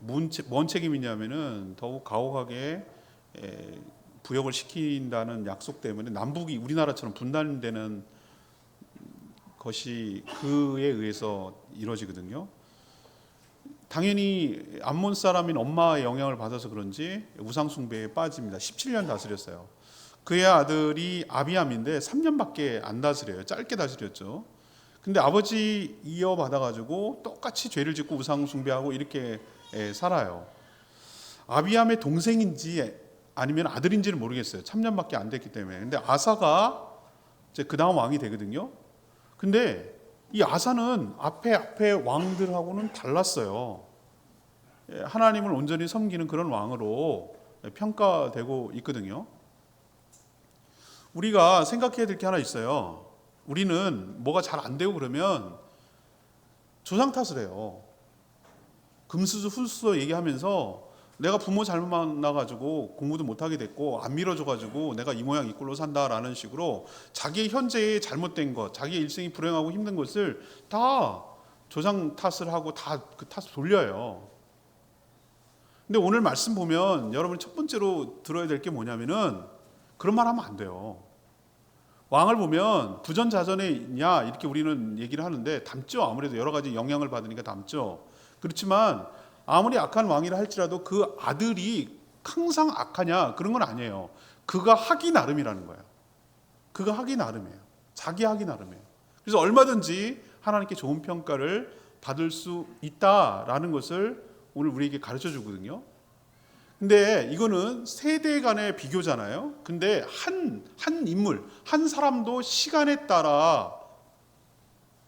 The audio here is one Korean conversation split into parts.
뭔 책임이냐면은 더욱 가혹하게 부역을 시킨다는 약속 때문에 남북이 우리나라처럼 분단되는 것이 그에 의해서 이루어지거든요. 당연히 암몬 사람인 엄마의 영향을 받아서 그런지 우상 숭배에 빠집니다. 17년 다스렸어요. 그의 아들이 아비암인데 3년밖에 안 다스려요. 짧게 다스렸죠. 근데 아버지 이어받아가지고 똑같이 죄를 짓고 우상 숭배하고 이렇게 살아요. 아비암의 동생인지 아니면 아들인지는 모르겠어요. 3년밖에 안 됐기 때문에. 근데 아사가 이제 그 다음 왕이 되거든요. 근데 이 아사는 앞에 왕들하고는 달랐어요. 하나님을 온전히 섬기는 그런 왕으로 평가되고 있거든요. 우리가 생각해야 될 게 하나 있어요. 우리는 뭐가 잘 안 되고 그러면 조상 탓을 해요. 금수저 훌수저 얘기하면서 내가 부모 잘못 만나가지고 공부도 못하게 됐고 안 밀어줘가지고 내가 이 모양 이 꼴로 산다라는 식으로 자기의 현재의 잘못된 것, 자기의 일생이 불행하고 힘든 것을 다 조상 탓을 하고 다 그 탓을 돌려요. 근데 오늘 말씀 보면 여러분 첫 번째로 들어야 될 게 뭐냐면은 그런 말 하면 안 돼요. 왕을 보면 부전자전에 있냐 이렇게 우리는 얘기를 하는데 닮죠. 아무래도 여러 가지 영향을 받으니까 닮죠. 그렇지만 아무리 악한 왕이라 할지라도 그 아들이 항상 악하냐 그런 건 아니에요. 그가 하기 나름이라는 거예요. 그가 하기 나름이에요. 자기 하기 나름이에요. 그래서 얼마든지 하나님께 좋은 평가를 받을 수 있다라는 것을 오늘 우리에게 가르쳐 주거든요. 근데 이거는 세대 간의 비교잖아요. 근데 한 인물, 한 사람도 시간에 따라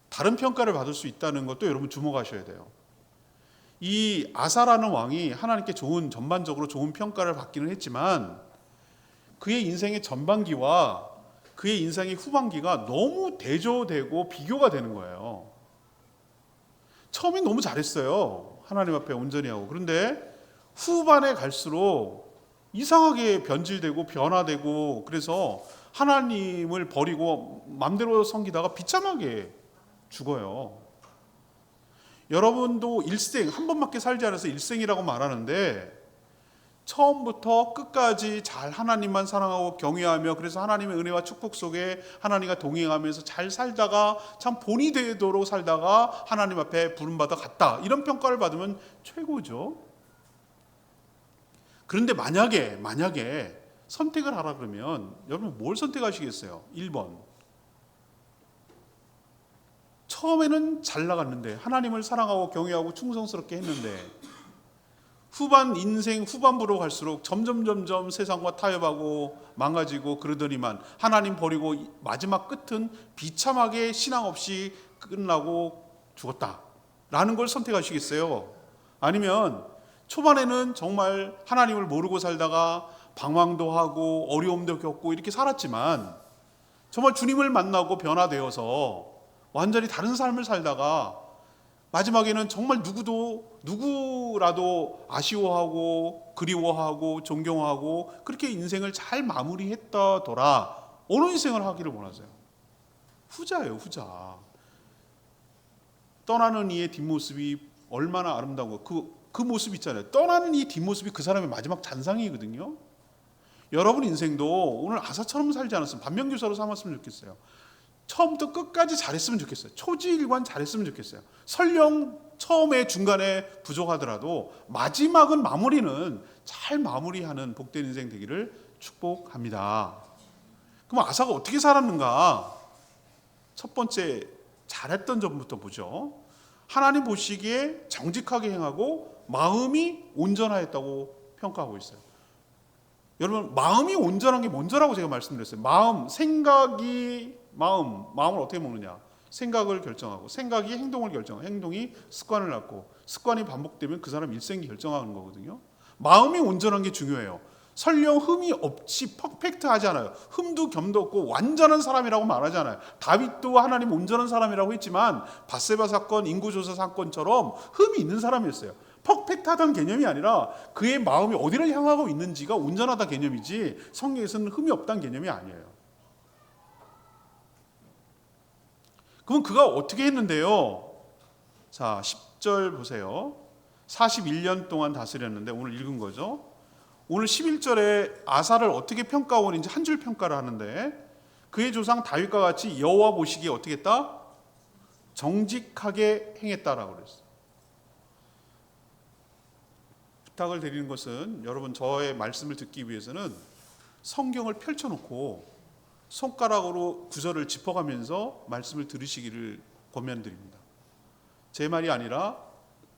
다른 평가를 받을 수 있다는 것도 여러분 주목하셔야 돼요. 이 아사라는 왕이 하나님께 전반적으로 좋은 평가를 받기는 했지만 그의 인생의 전반기와 그의 인생의 후반기가 너무 대조되고 비교가 되는 거예요. 처음엔 너무 잘했어요. 하나님 앞에 온전히 하고. 그런데 후반에 갈수록 이상하게 변질되고 변화되고 그래서 하나님을 버리고 맘대로 섬기다가 비참하게 죽어요. 여러분도 일생 한 번밖에 살지 않아서 일생이라고 말하는데 처음부터 끝까지 잘 하나님만 사랑하고 경외하며 그래서 하나님의 은혜와 축복 속에 하나님과 동행하면서 잘 살다가 참 본이 되도록 살다가 하나님 앞에 부름받아 갔다. 이런 평가를 받으면 최고죠. 그런데 만약에 선택을 하라 그러면 여러분 뭘 선택하시겠어요? 1번. 처음에는 잘 나갔는데 하나님을 사랑하고 경외하고 충성스럽게 했는데 인생 후반부로 갈수록 점점 세상과 타협하고 망가지고 그러더니만 하나님 버리고 마지막 끝은 비참하게 신앙 없이 끝나고 죽었다라는 걸 선택하시겠어요? 아니면 초반에는 정말 하나님을 모르고 살다가 방황도 하고 어려움도 겪고 이렇게 살았지만 정말 주님을 만나고 변화되어서 완전히 다른 삶을 살다가 마지막에는 정말 누구라도 아쉬워하고 그리워하고 존경하고 그렇게 인생을 잘 마무리했다더라. 어느 인생을 하기를 원하세요? 후자예요, 후자. 떠나는 이의 뒷모습이 얼마나 아름다운 거. 그 모습 있잖아요. 떠나는 이 뒷모습이 그 사람의 마지막 잔상이거든요. 여러분 인생도 오늘 아사처럼 살지 않았으면 반면교사로 삼았으면 좋겠어요. 처음부터 끝까지 잘했으면 좋겠어요. 초지일관 잘했으면 좋겠어요. 설령 처음에 중간에 부족하더라도 마지막은 마무리는 잘 마무리하는 복된 인생 되기를 축복합니다. 그럼 아사가 어떻게 살았는가? 첫 번째 잘했던 점부터 보죠. 하나님 보시기에 정직하게 행하고 마음이 온전하였다고 평가하고 있어요. 여러분 마음이 온전한 게 뭔지라고 제가 말씀드렸어요. 마음을 어떻게 먹느냐? 생각을 결정하고 생각이 행동을 결정하고 행동이 습관을 낳고 습관이 반복되면 그 사람 일생이 결정하는 거거든요. 마음이 온전한 게 중요해요. 설령 흠이 없이 퍼펙트하지 않아요. 흠도 겸도 없고 완전한 사람이라고 말하잖아요. 다윗도 하나님 온전한 사람이라고 했지만 밧세바 사건, 인구조사 사건처럼 흠이 있는 사람이었어요. 퍼펙트하다는 개념이 아니라 그의 마음이 어디를 향하고 있는지가 온전하다 개념이지 성경에서는 흠이 없다는 개념이 아니에요. 그럼 그가 어떻게 했는데요? 자, 10절 보세요. 41년 동안 다스렸는데 오늘 읽은 거죠. 오늘 11절에 아사를 어떻게 평가원인지 한 줄 평가를 하는데 그의 조상 다윗과 같이 여호와 보시기에 어떻게 했다? 정직하게 행했다라고 그랬어요. 부탁을 드리는 것은 여러분 저의 말씀을 듣기 위해서는 성경을 펼쳐놓고 손가락으로 구절을 짚어가면서 말씀을 들으시기를 권면드립니다. 제 말이 아니라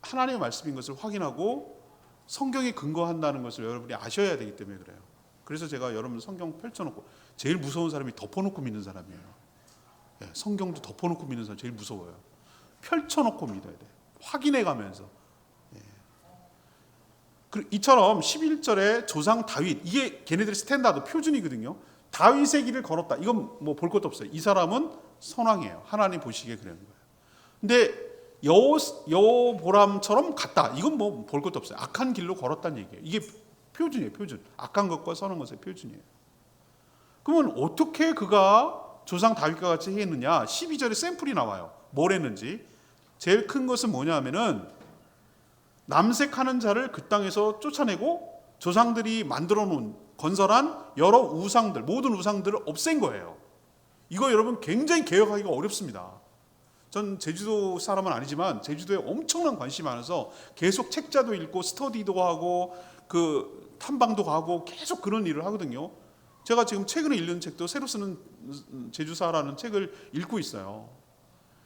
하나님의 말씀인 것을 확인하고 성경에 근거한다는 것을 여러분이 아셔야 되기 때문에 그래요. 그래서 제가 여러분 성경 펼쳐놓고 제일 무서운 사람이 덮어놓고 믿는 사람이에요. 성경도 덮어놓고 믿는 사람 제일 무서워요. 펼쳐놓고 믿어야 돼. 확인해가면서. 이처럼 11절에 조상 다윗, 이게 걔네들의 스탠다드 표준이거든요. 다윗의 길을 걸었다. 이건 뭐 볼 것도 없어요. 이 사람은 선왕이에요. 하나님 보시기에 그러는 거예요. 근데 여호보람처럼 갔다. 이건 뭐 볼 것도 없어요. 악한 길로 걸었다는 얘기예요. 이게 표준이에요. 표준. 악한 것과 선한 것의 표준이에요. 그러면 어떻게 그가 조상 다윗과 같이 했느냐? 12절에 샘플이 나와요. 뭘 했는지. 제일 큰 것은 뭐냐면은 남색하는 자를 그 땅에서 쫓아내고 조상들이 만들어 놓은 건설한 여러 우상들, 모든 우상들을 없앤 거예요. 이거 여러분 굉장히 개혁하기가 어렵습니다. 전 제주도 사람은 아니지만 제주도에 엄청난 관심이 많아서 계속 책자도 읽고 스터디도 하고 그 탐방도 가고 계속 그런 일을 하거든요. 제가 지금 최근에 읽는 책도 새로 쓰는 제주사라는 책을 읽고 있어요.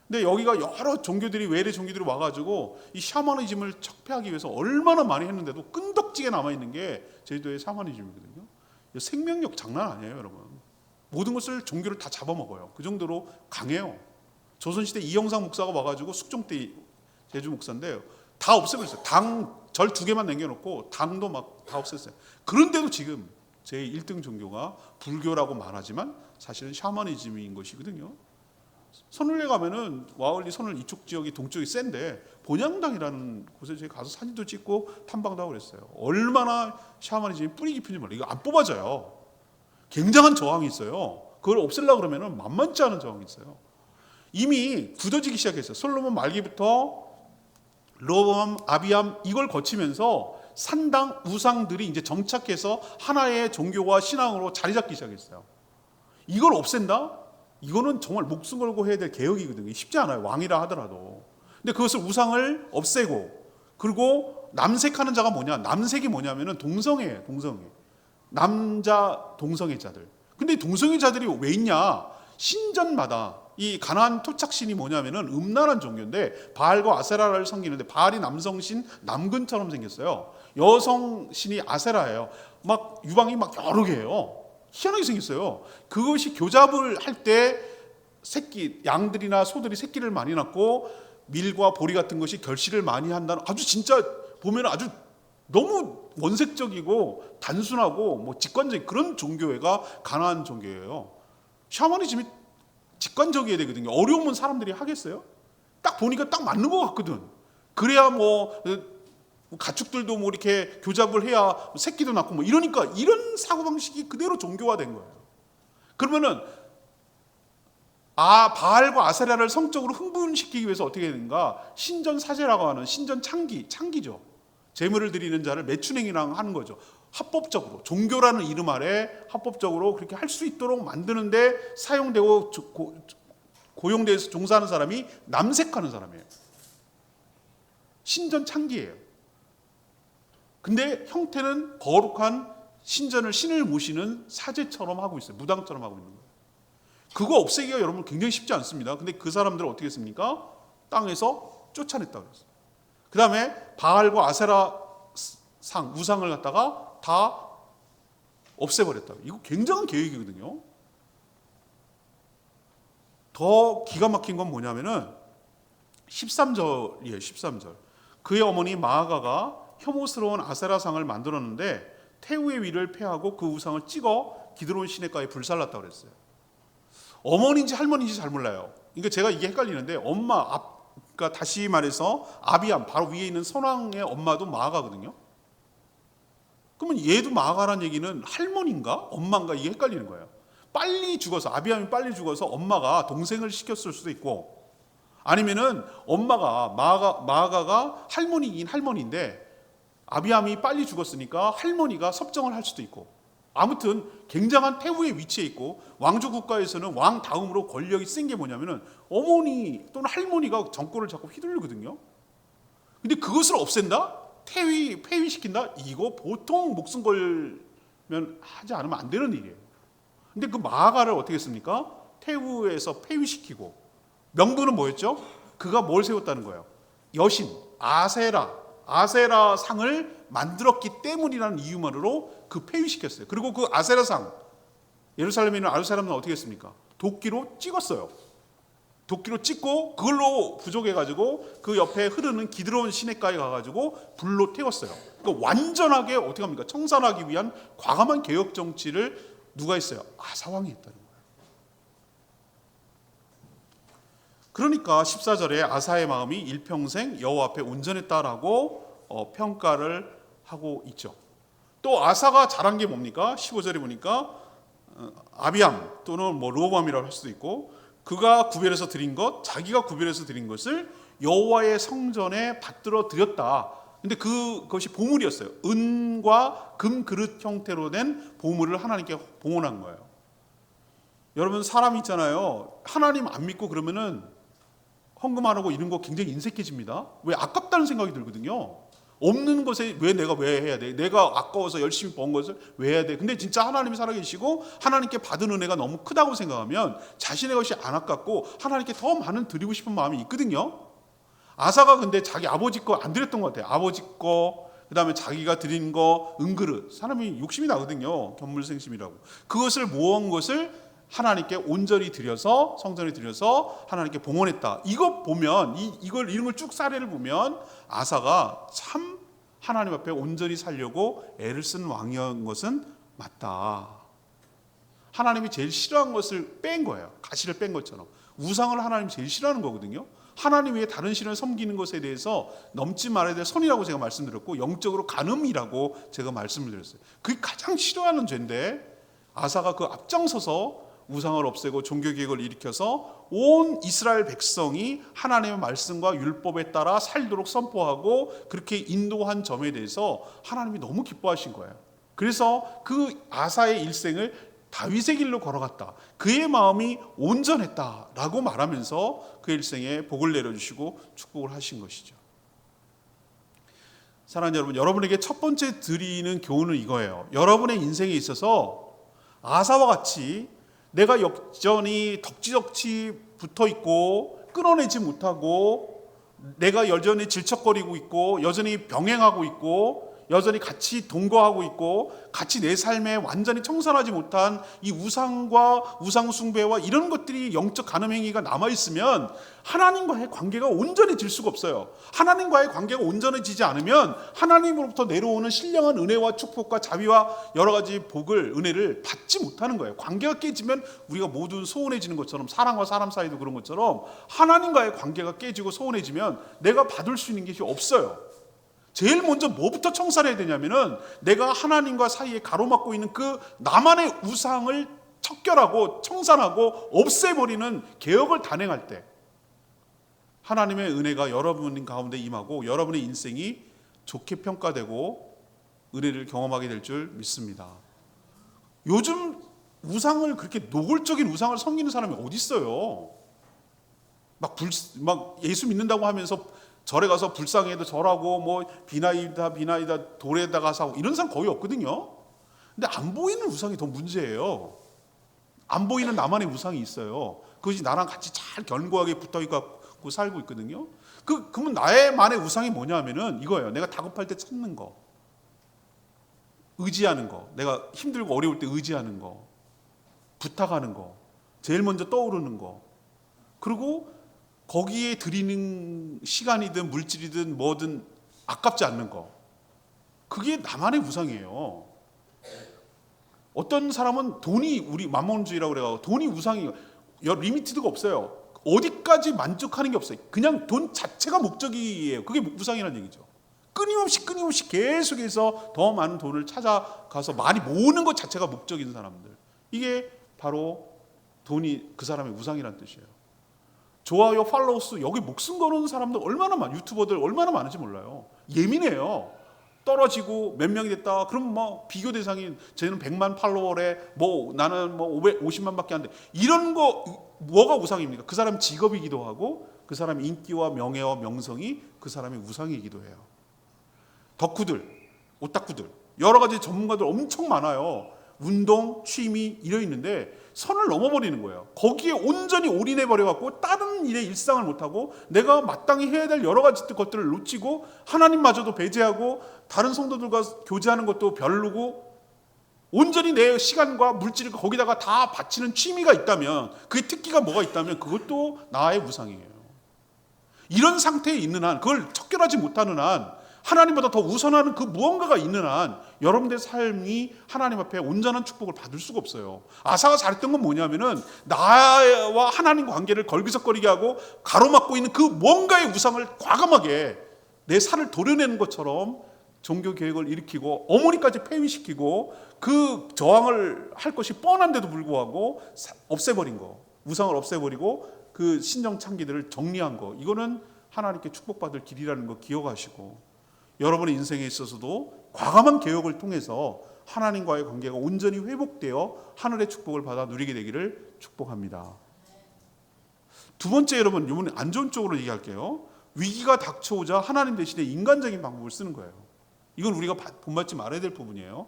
근데 여기가 여러 종교들이 외래 종교들이 와가지고 이 샤머니즘을 척폐하기 위해서 얼마나 많이 했는데도 끈덕지게 남아있는 게 제주도의 샤머니즘이거든요. 생명력 장난 아니에요, 여러분. 모든 것을 종교를 다 잡아먹어요. 그 정도로 강해요. 조선시대 이영상 목사가 와가지고 숙종 때 제주 목사인데 다 없애버렸어요. 절 2개만 남겨놓고 당도 막 다 없앴어요. 그런데도 지금 제 1등 종교가 불교라고 말하지만 사실은 샤머니즘인 것이거든요. 선울에 가면은 와울리 선울 이쪽 지역이 동쪽이 센데 본향당이라는 곳에 제가 가서 사진도 찍고 탐방도 하고 그랬어요. 얼마나 샤머니즘이 뿌리 깊은지 몰라요. 이거 안 뽑아져요. 굉장한 저항이 있어요. 그걸 없애려고 그러면은 만만치 않은 저항이 있어요. 이미 굳어지기 시작했어요. 솔로몬 말기부터 르호보암, 아비암 이걸 거치면서 산당 우상들이 이제 정착해서 하나의 종교와 신앙으로 자리 잡기 시작했어요. 이걸 없앤다? 이거는 정말 목숨 걸고 해야 될 개혁이거든요. 쉽지 않아요. 왕이라 하더라도. 근데 그것을 우상을 없애고 그리고 남색하는 자가 뭐냐? 남색이 뭐냐면은 동성애예요. 동성애. 남자 동성애자들. 근데 동성애자들이 왜 있냐? 신전마다 이 가나안 토착신이 뭐냐면은 음란한 종교인데 바알과 아세라를 섬기는데 바알이 남성신 남근처럼 생겼어요. 여성신이 아세라예요. 막 유방이 막 여러 개예요. 희한하게 생겼어요. 그것이 교잡을 할 때 새끼 양들이나 소들이 새끼를 많이 낳고 밀과 보리 같은 것이 결실을 많이 한다는 아주 진짜 보면 아주 너무 원색적이고 단순하고 뭐 직관적인 그런 종교회가 가나안 종교예요. 샤머니즘이 직관적이어야 되거든요. 어려우면 사람들이 하겠어요? 딱 보니까 딱 맞는 것 같거든. 그래야 뭐 가축들도 뭐 이렇게 교잡을 해야 새끼도 낳고 뭐 이러니까 이런 사고방식이 그대로 종교화된 거예요. 그러면은 바알과 아세라를 성적으로 흥분시키기 위해서 어떻게 되는가? 신전 사제라고 하는 신전 창기죠. 제물을 드리는 자를 매춘행이랑 하는 거죠. 합법적으로 종교라는 이름 아래 합법적으로 그렇게 할 수 있도록 만드는데 사용되고 고용돼서 종사하는 사람이 남색하는 사람이에요. 신전 창기예요. 근데 형태는 거룩한 신을 모시는 사제처럼 하고 있어요. 무당처럼 하고 있는 거예요. 그거 없애기가 여러분 굉장히 쉽지 않습니다. 근데 그 사람들은 어떻게 했습니까? 땅에서 쫓아냈다고 그랬어요. 그 다음에 바알과 아세라 우상을 갖다가 다 없애버렸다고. 이거 굉장한 계획이거든요. 더 기가 막힌 건 뭐냐면은 13절이에요. 13절. 그의 어머니 마아가가 혐오스러운 아세라상을 만들었는데 태우의 위를 패하고 그 우상을 찍어 기드론 시내가에 불살랐다고 그랬어요. 어머니인지 할머니인지 잘 몰라요. 그러니까 제가 이게 헷갈리는데 그러니까 다시 말해서 아비암 바로 위에 있는 선왕의 엄마도 마아가거든요. 그러면 얘도 마아가라는 얘기는 할머니인가 엄마인가 이게 헷갈리는 거예요. 빨리 죽어서 아비암이 빨리 죽어서 엄마가 동생을 시켰을 수도 있고 아니면은 엄마가 마아가가 할머니인 할머니인데 아비암이 빨리 죽었으니까 할머니가 섭정을 할 수도 있고, 아무튼 굉장한 태후의 위치에 있고, 왕조 국가에서는 왕 다음으로 권력이 센 게 뭐냐면은 어머니 또는 할머니가 정권을 잡고 휘둘르거든요. 근데 그것을 없앤다? 폐위시킨다? 이거 보통 목숨 걸면 하지 않으면 안 되는 일이에요. 근데 그 마아가를 어떻게 했습니까? 태후에서 폐위시키고, 명분은 뭐였죠? 그가 뭘 세웠다는 거예요? 여신 아세라 상을 만들었기 때문이라는 이유만으로 그 폐위시켰어요. 그리고 그 아세라 상, 예루살렘에 있는 아세라는 어떻게 했습니까? 도끼로 찍었어요. 도끼로 찍고 그걸로 부족해가지고 그 옆에 흐르는 기드론 시내가에 가가지고 불로 태웠어요. 그러니까 완전하게 어떻게 합니까? 청산하기 위한 과감한 개혁 정치를 누가 했어요? 아사왕이 했다는 거예요. 그러니까 14절에 아사의 마음이 일평생 여호와 앞에 온전했다라고 평가를 하고 있죠. 또 아사가 잘한 게 뭡니까? 15절에 보니까 아비암 또는 르호보암이라고 할 수도 있고, 그가 구별해서 드린 것, 자기가 구별해서 드린 것을 여호와의 성전에 받들어 드렸다. 근데 그것이 보물이었어요. 은과 금 그릇 형태로 된 보물을 하나님께 봉헌한 거예요. 여러분, 사람 있잖아요. 하나님 안 믿고 그러면은 헌금 안 하고 이런 거 굉장히 인색해집니다. 왜? 아깝다는 생각이 들거든요. 없는 것에 왜 해야 돼? 내가 아까워서 열심히 번 것을 왜 해야 돼? 근데 진짜 하나님이 살아계시고 하나님께 받은 은혜가 너무 크다고 생각하면 자신의 것이 안 아깝고 하나님께 더 많은 드리고 싶은 마음이 있거든요. 아사가 근데 자기 아버지 거 안 드렸던 것 같아요. 아버지 거, 그 다음에 자기가 드린 거, 은그릇. 사람이 욕심이 나거든요. 견물생심이라고. 그것을 모은 것을 하나님께 온전히 드려서, 성전에 드려서 하나님께 봉헌했다. 이거 보면, 이런 걸 쭉 사례를 보면 아사가 참 하나님 앞에 온전히 살려고 애를 쓴 왕이었던 것은 맞다. 하나님이 제일 싫어하는 것을 뺀 거예요. 가시를 뺀 것처럼. 우상을 하나님이 제일 싫어하는 거거든요. 하나님 외에 다른 신을 섬기는 것에 대해서 넘지 말아야 될 선이라고 제가 말씀드렸고, 영적으로 간음이라고 제가 말씀을 드렸어요. 그게 가장 싫어하는 죄인데 아사가 그 앞장서서 우상을 없애고 종교개혁을 일으켜서 온 이스라엘 백성이 하나님의 말씀과 율법에 따라 살도록 선포하고 그렇게 인도한 점에 대해서 하나님이 너무 기뻐하신 거예요. 그래서 그 아사의 일생을 다윗의 길로 걸어갔다. 그의 마음이 온전했다라고 말하면서 그 일생에 복을 내려주시고 축복을 하신 것이죠. 사랑하는 여러분, 여러분에게 첫 번째 드리는 교훈은 이거예요. 여러분의 인생에 있어서 아사와 같이 내가 여전히 덕지덕지 붙어있고 끊어내지 못하고, 내가 여전히 질척거리고 있고, 여전히 병행하고 있고, 여전히 같이 동거하고 있고, 같이 내 삶에 완전히 청산하지 못한 이 우상과 우상 숭배와 이런 것들이 영적 간음 행위가 남아있으면 하나님과의 관계가 온전해질 수가 없어요. 하나님과의 관계가 온전해지지 않으면 하나님으로부터 내려오는 신령한 은혜와 축복과 자비와 여러 가지 복을, 은혜를 받지 못하는 거예요. 관계가 깨지면 우리가 모두 소원해지는 것처럼, 사람과 사람 사이도 그런 것처럼 하나님과의 관계가 깨지고 소원해지면 내가 받을 수 있는 것이 없어요. 제일 먼저 뭐부터 청산해야 되냐면은 내가 하나님과 사이에 가로막고 있는 그 나만의 우상을 척결하고 청산하고 없애버리는 개혁을 단행할 때 하나님의 은혜가 여러분 가운데 임하고 여러분의 인생이 좋게 평가되고 은혜를 경험하게 될 줄 믿습니다. 요즘 우상을, 그렇게 노골적인 우상을 섬기는 사람이 어디 있어요? 막 예수 믿는다고 하면서 절에 가서 불쌍해도 절하고 뭐 비나이다 돌에다 가서 하고 이런 사람 거의 없거든요. 근데 안 보이는 우상이 더 문제예요. 안 보이는 나만의 우상이 있어요. 그것이 나랑 같이 잘 견고하게 붙어있고 살고 있거든요. 그러면 나의만의 우상이 뭐냐 하면은 이거예요. 내가 다급할 때 찾는 거, 의지하는 거, 내가 힘들고 어려울 때 의지하는 거, 부탁하는 거, 제일 먼저 떠오르는 거, 그리고 거기에 드리는 시간이든 물질이든 뭐든 아깝지 않는 거, 그게 나만의 우상이에요. 어떤 사람은 돈이, 우리 맘몬주의라고 그래요. 돈이 우상이에요. 리미티드가 없어요. 어디까지 만족하는 게 없어요. 그냥 돈 자체가 목적이에요. 그게 우상이라는 얘기죠. 끊임없이 계속해서 더 많은 돈을 찾아가서 많이 모으는 것 자체가 목적인 사람들, 이게 바로 돈이 그 사람의 우상이라는 뜻이에요. 좋아요, 팔로우 수 여기 목숨 거는 사람들 얼마나 유튜버들 얼마나 많은지 몰라요. 예민해요. 떨어지고 몇 명이 됐다. 그럼 뭐 비교 대상이 쟤는 100만 팔로워래. 뭐 나는 뭐 550만밖에 안 돼. 이런 거 뭐가 우상입니까? 그 사람 직업이기도 하고 그 사람 인기와 명예와 명성이 그 사람의 우상이기도 해요. 덕후들, 오타쿠들, 여러 가지 전문가들 엄청 많아요. 운동, 취미 이러 있는데 선을 넘어버리는 거예요. 거기에 온전히 올인해버려갖고 다른 일에 일상을 못하고 내가 마땅히 해야 될 여러 가지 것들을 놓치고 하나님마저도 배제하고 다른 성도들과 교제하는 것도 별로고 온전히 내 시간과 물질을 거기다가 다 바치는 취미가 있다면, 그의 특기가 뭐가 있다면 그것도 나의 우상이에요. 이런 상태에 있는 한, 그걸 척결하지 못하는 한, 하나님보다 더 우선하는 그 무언가가 있는 한 여러분들의 삶이 하나님 앞에 온전한 축복을 받을 수가 없어요. 아사가 잘했던 건 뭐냐면은 나와 하나님 관계를 걸기석거리게 하고 가로막고 있는 그 무언가의 우상을 과감하게 내 살을 도려내는 것처럼 종교 계획을 일으키고 어머니까지 폐위시키고 그 저항을 할 것이 뻔한데도 불구하고 없애버린 거, 우상을 없애버리고 그 신정 창기들을 정리한 거, 이거는 하나님께 축복받을 길이라는 거 기억하시고, 여러분의 인생에 있어서도 과감한 개혁을 통해서 하나님과의 관계가 온전히 회복되어 하늘의 축복을 받아 누리게 되기를 축복합니다. 두 번째, 여러분, 이번에 안 좋은 쪽으로 얘기할게요. 위기가 닥쳐오자 하나님 대신에 인간적인 방법을 쓰는 거예요. 이건 우리가 본받지 말아야 될 부분이에요.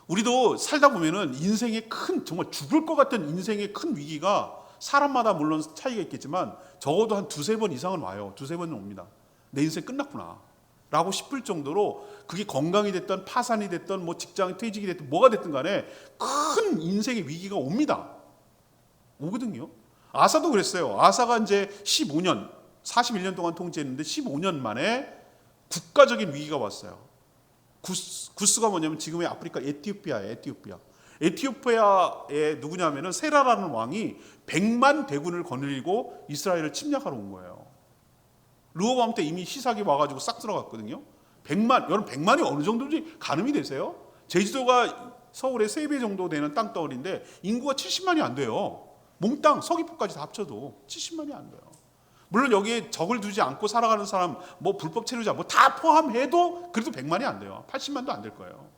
우리도 살다 보면은 인생의 큰, 정말 죽을 것 같은 인생의 큰 위기가 사람마다 물론 차이가 있겠지만 적어도 한 두세 번 이상은 와요. 두세 번은 옵니다. 내 인생 끝났구나 라고 싶을 정도로, 그게 건강이 됐든 파산이 됐든 뭐 직장 퇴직이 됐든 뭐가 됐든 간에 큰 인생의 위기가 옵니다. 오거든요. 아사도 그랬어요. 아사가 이제 15년 41년 동안 통치했는데 15년 만에 국가적인 위기가 왔어요. 구스가 뭐냐면 지금의 아프리카 에티오피아에 누구냐면은 세라라는 왕이 100만 대군을 거느리고 이스라엘을 침략하러 온 거예요. 르호보암 때 이미 시삭이 와가지고 싹 들어갔거든요. 100만, 여러분 100만이 어느 정도인지 가늠이 되세요? 제주도가 서울의 3배 정도 되는 땅덩어리인데 인구가 70만이 안 돼요. 몽땅 서귀포까지 다 합쳐도 70만이 안 돼요. 물론 여기에 적을 두지 않고 살아가는 사람, 뭐 불법 체류자 뭐 다 포함해도 그래도 100만이 안 돼요. 80만도 안 될 거예요.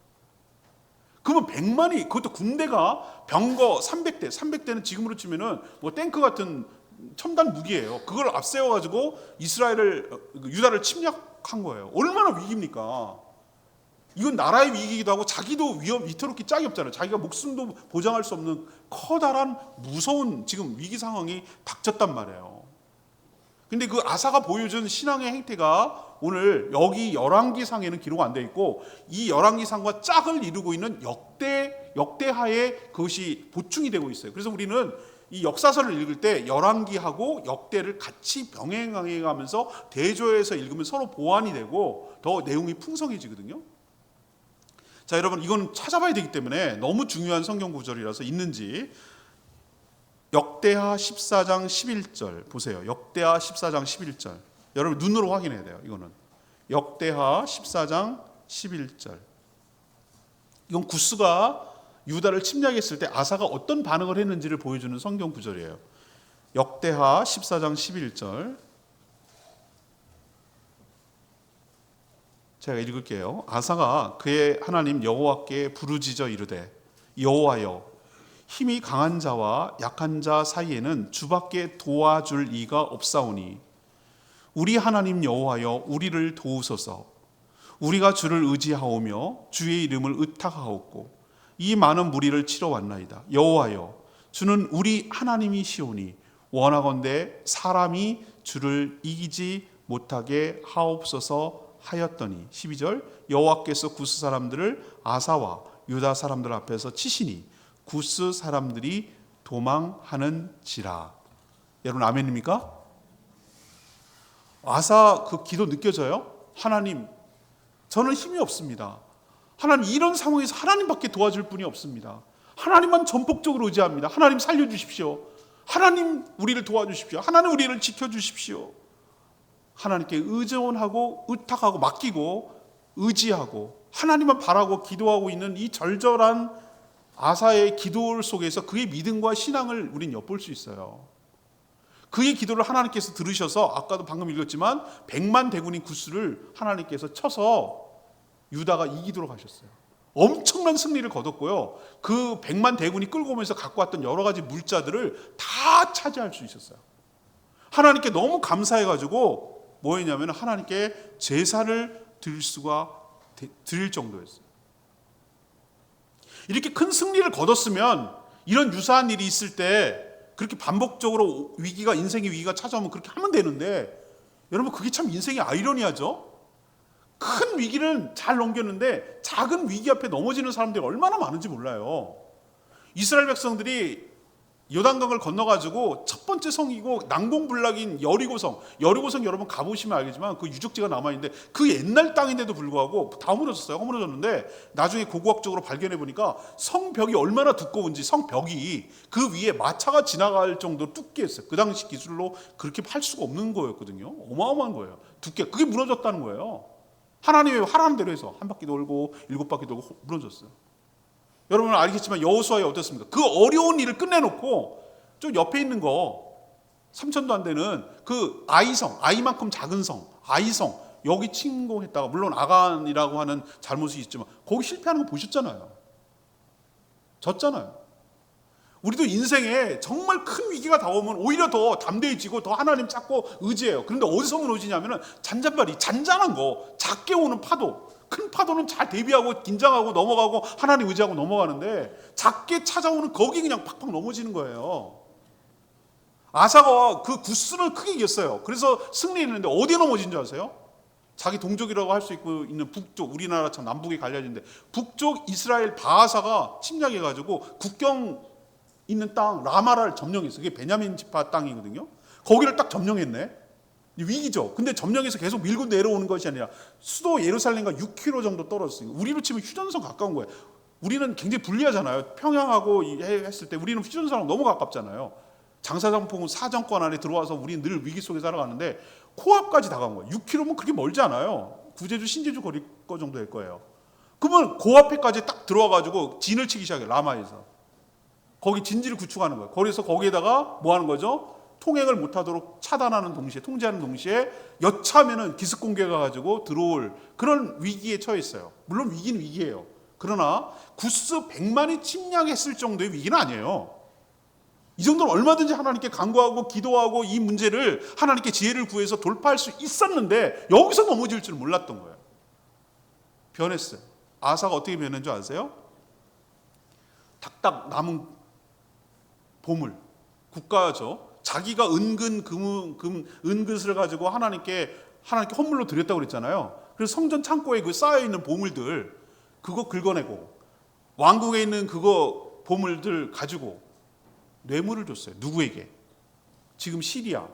그러면 100만이, 그것도 군대가 병거 300대는 지금으로 치면은 뭐 탱크 같은 첨단 무기예요. 그걸 앞세워가지고 유다를 침략한 거예요. 얼마나 위기입니까? 이건 나라의 위기이기도 하고 자기도 위태롭기 짝이 없잖아요. 자기가 목숨도 보장할 수 없는 커다란 무서운 지금 위기 상황이 닥쳤단 말이에요. 근데 그 아사가 보여준 신앙의 행태가 오늘 여기 열왕기상에는 기록 안 돼 있고, 이 열왕기상과 짝을 이루고 있는 역대하에 그것이 보충이 되고 있어요. 그래서 우리는 이 역사서를 읽을 때 열왕기하고 역대를 같이 병행하면서 대조해서 읽으면 서로 보완이 되고 더 내용이 풍성해지거든요. 자, 여러분, 이건 찾아봐야 되기 때문에 너무 중요한 성경 구절이라서 있는지, 역대하 14장 11절 보세요. 역대하 14장 11절. 여러분 눈으로 확인해야 돼요. 이거는 역대하 14장 11절. 이건 구스가 유다를 침략했을 때 아사가 어떤 반응을 했는지를 보여주는 성경 구절이에요. 역대하 14장 11절. 제가 읽을게요. 아사가 그의 하나님 여호와께 부르짖어 이르되, 여호와여, 힘이 강한 자와 약한 자 사이에는 주밖에 도와줄 이가 없사오니 우리 하나님 여호와여, 우리를 도우소서. 우리가 주를 의지하오며 주의 이름을 의탁하옵고 이 많은 무리를 치러 왔나이다. 여호와여, 주는 우리 하나님이시오니 원하건대 사람이 주를 이기지 못하게 하옵소서 하였더니, 12절, 여호와께서 구스 사람들을 아사와 유다 사람들 앞에서 치시니 구스 사람들이 도망하는지라. 여러분 아멘입니까? 아사 그 기도 느껴져요? 하나님, 저는 힘이 없습니다. 하나님, 이런 상황에서 하나님밖에 도와줄 분이 없습니다. 하나님만 전폭적으로 의지합니다. 하나님 살려주십시오. 하나님 우리를 도와주십시오. 하나님 우리를 지켜주십시오. 하나님께 의존하고 의탁하고 맡기고 의지하고 하나님만 바라고 기도하고 있는 이 절절한 아사의 기도 속에서 그의 믿음과 신앙을 우린 엿볼 수 있어요. 그의 기도를 하나님께서 들으셔서 아까도 방금 읽었지만 100만 대군인 구스를 하나님께서 쳐서 유다가 이기도록 하셨어요. 엄청난 승리를 거뒀고요. 그 100만 대군이 끌고 오면서 갖고 왔던 여러 가지 물자들을 다 차지할 수 있었어요. 하나님께 너무 감사해가지고 뭐 했냐면 하나님께 제사를 드릴 정도였어요. 이렇게 큰 승리를 거뒀으면 이런 유사한 일이 있을 때 그렇게 반복적으로 인생의 위기가 찾아오면 그렇게 하면 되는데, 여러분 그게 참 인생의 아이러니하죠. 큰 위기는 잘 넘겼는데 작은 위기 앞에 넘어지는 사람들이 얼마나 많은지 몰라요. 이스라엘 백성들이 요단강을 건너가지고 첫 번째 성이고 난공불락인 여리고성 여러분 가보시면 알겠지만 그 유적지가 남아있는데 그 옛날 땅인데도 불구하고 다 무너졌어요. 허물어졌는데 나중에 고고학적으로 발견해 보니까 성벽이 얼마나 두꺼운지, 성벽이 그 위에 마차가 지나갈 정도로 두께였어요. 그 당시 기술로 그렇게 할 수가 없는 거였거든요. 어마어마한 거예요. 두께. 그게 무너졌다는 거예요. 하나님의 하라는 대로 해서 한 바퀴 돌고 7바퀴 돌고 무너졌어요. 여러분은 알겠지만 여호수아에 어떻습니까? 그 어려운 일을 끝내놓고 좀 옆에 있는 거 3천도 안 되는 그 아이성, 아이만큼 작은 성, 아이성 여기 침공했다가, 물론 아간이라고 하는 잘못이 있지만 거기 실패하는 거 보셨잖아요. 졌잖아요. 우리도 인생에 정말 큰 위기가 다가오면 오히려 더 담대해지고 더 하나님 찾고 의지해요. 그런데 어디서 무너지냐면은 잔잔한 거, 작게 오는 파도. 큰 파도는 잘 대비하고 긴장하고 넘어가고 하나님 의지하고 넘어가는데 작게 찾아오는 거기 그냥 팍팍 넘어지는 거예요. 아사가 그 구스를 크게 이겼어요. 그래서 승리했는데 어디에 넘어진 줄 아세요? 자기 동족이라고 할 수 있는 북쪽, 우리나라처럼 남북이 갈려지는데 북쪽 이스라엘 바하사가 침략해가지고 국경 있는 땅 라마라를 점령했어요. 그게 베냐민 지파 땅이거든요. 거기를 딱 점령했네. 위기죠. 근데 점령해서 계속 밀고 내려오는 것이 아니라 수도 예루살렘과 6km 정도 떨어졌어요. 우리로 치면 휴전선 가까운 거예요. 우리는 굉장히 불리하잖아요. 평양하고 했을 때 우리는 휴전선하고 너무 가깝잖아요. 장사정포군 사정권 안에 들어와서 우리는 늘 위기 속에 살아가는데 코앞까지 다가온 거예요. 6km면 그렇게 멀지 않아요. 구제주 신제주 거리 거 정도 될 거예요. 그러면 그 앞에까지 딱 들어와가지고 진을 치기 시작해요. 라마에서. 거기 진지를 구축하는 거예요. 그래서 거기에다가 뭐 하는 거죠? 통행을 못하도록 차단하는 동시에, 통제하는 동시에 여차하면은 기습 공격가 가지고 들어올 그런 위기에 처했어요. 물론 위기는 위기예요. 그러나 구스 100만이 침략했을 정도의 위기는 아니에요. 이 정도는 얼마든지 하나님께 간구하고 기도하고 이 문제를 하나님께 지혜를 구해서 돌파할 수 있었는데 여기서 넘어질 줄 몰랐던 거예요. 변했어요. 아사가 어떻게 변한 줄 아세요? 닥닥 남은 보물, 국가죠. 자기가 은근슬을 가지고 하나님께 헌물로 드렸다고 그랬잖아요. 그래서 성전 창고에 그 쌓여있는 보물들 그거 긁어내고 왕궁에 있는 그거 보물들 가지고 뇌물을 줬어요. 누구에게? 지금 시리아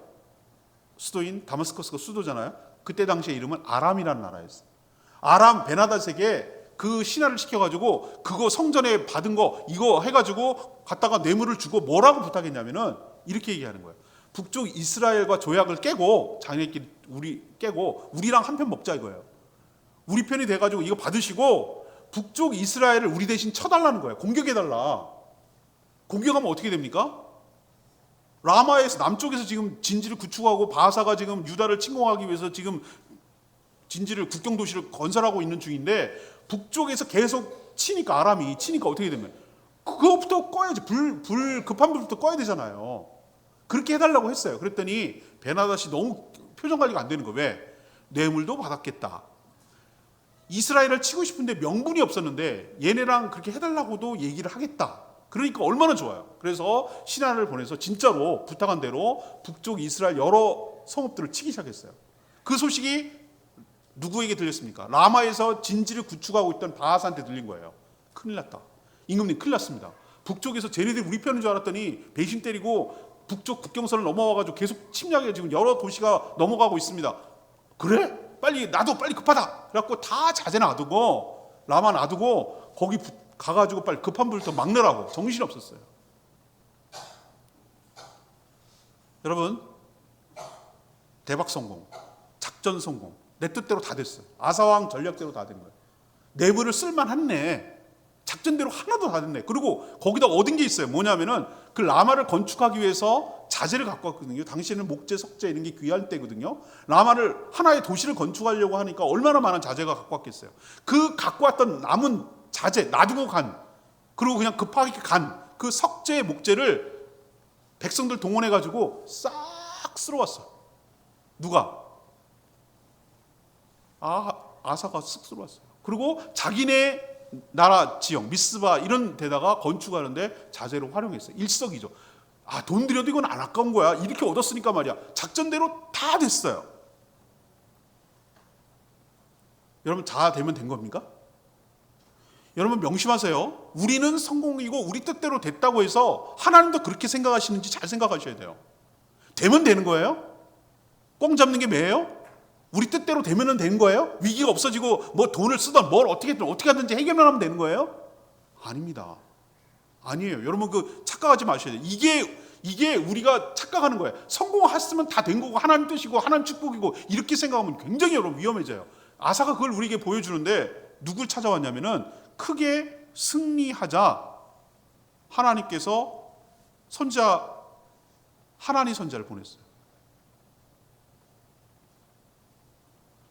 수도인 다마스커스가 수도잖아요. 그때 당시의 이름은 아람이라는 나라였어요. 아람 베나닷에게 그 신하를 시켜가지고 그거 성전에 받은 거 이거 해가지고 갖다가 뇌물을 주고 뭐라고 부탁했냐면은 이렇게 얘기하는 거예요. 북쪽 이스라엘과 조약을 깨고 자기네끼리 우리랑 한 편 먹자 이거예요. 우리 편이 돼가지고 이거 받으시고 북쪽 이스라엘을 우리 대신 쳐달라는 거예요. 공격해달라. 공격하면 어떻게 됩니까? 라마에서 남쪽에서 지금 진지를 구축하고 바하사가 지금 유다를 침공하기 위해서 지금 진지를 국경 도시를 건설하고 있는 중인데 북쪽에서 계속 치니까 아람이 치니까 어떻게 되면 그거부터 꺼야지. 급한 불부터 꺼야 되잖아요. 그렇게 해달라고 했어요. 그랬더니 베나닷이 너무 표정 관리가 안 되는 거예요. 왜? 뇌물도 받았겠다. 이스라엘을 치고 싶은데 명분이 없었는데 얘네랑 그렇게 해달라고도 얘기를 하겠다. 그러니까 얼마나 좋아요. 그래서 신하를 보내서 진짜로 부탁한 대로 북쪽 이스라엘 여러 성읍들을 치기 시작했어요. 그 소식이 누구에게 들렸습니까? 라마에서 진지를 구축하고 있던 바하사한테 들린 거예요. 큰일 났다. 임금님 큰일 났습니다. 북쪽에서 쟤네들이 우리 편인 줄 알았더니 배신 때리고 북쪽 국경선을 넘어와가지고 계속 침략해 지금 여러 도시가 넘어가고 있습니다. 그래? 나도 빨리 급하다. 그래갖고 다 자제 놔두고 라마 놔두고 거기 가가지고 빨리 급한 불부터 막느라고 정신이 없었어요. 여러분 대박 성공, 작전 성공, 내 뜻대로 다 됐어요. 아사왕 전략대로 다 된 거예요. 내부를 쓸만했네. 작전대로 하나도 다 됐네. 그리고 거기다 얻은 게 있어요. 뭐냐면은 그 라마를 건축하기 위해서 자재를 갖고 왔거든요. 당시에는 목재, 석재 이런 게 귀한 때거든요. 라마를 하나의 도시를 건축하려고 하니까 얼마나 많은 자재가 갖고 왔겠어요. 그 갖고 왔던 남은 자재 놔두고 그리고 그냥 급하게 그 석재, 목재를 백성들 동원해가지고 싹 쓸어왔어. 누가? 아사가 쓱 쓸어왔어요. 그리고 자기네 나라 지역 미스바 이런 데다가 건축하는데 자재로 활용했어요. 일석이조. 돈 들여도 이건 안 아까운 거야. 이렇게 얻었으니까 말이야. 작전대로 다 됐어요. 여러분 다 되면 된 겁니까? 여러분 명심하세요. 우리는 성공이고 우리 뜻대로 됐다고 해서 하나님도 그렇게 생각하시는지 잘 생각하셔야 돼요. 되면 되는 거예요? 꽁 잡는 게 매예요? 우리 뜻대로 되면 되는 거예요? 위기가 없어지고 뭐 돈을 쓰던 뭘 어떻게 하든지 해결만 하면 되는 거예요? 아닙니다. 아니에요. 여러분 착각하지 마셔야 돼요. 이게 우리가 착각하는 거예요. 성공했으면 다 된 거고 하나님 뜻이고 하나님 축복이고 이렇게 생각하면 굉장히 여러분 위험해져요. 아사가 그걸 우리에게 보여주는데 누굴 찾아왔냐면은 크게 승리하자 하나님께서 하나니 선자를 보냈어요.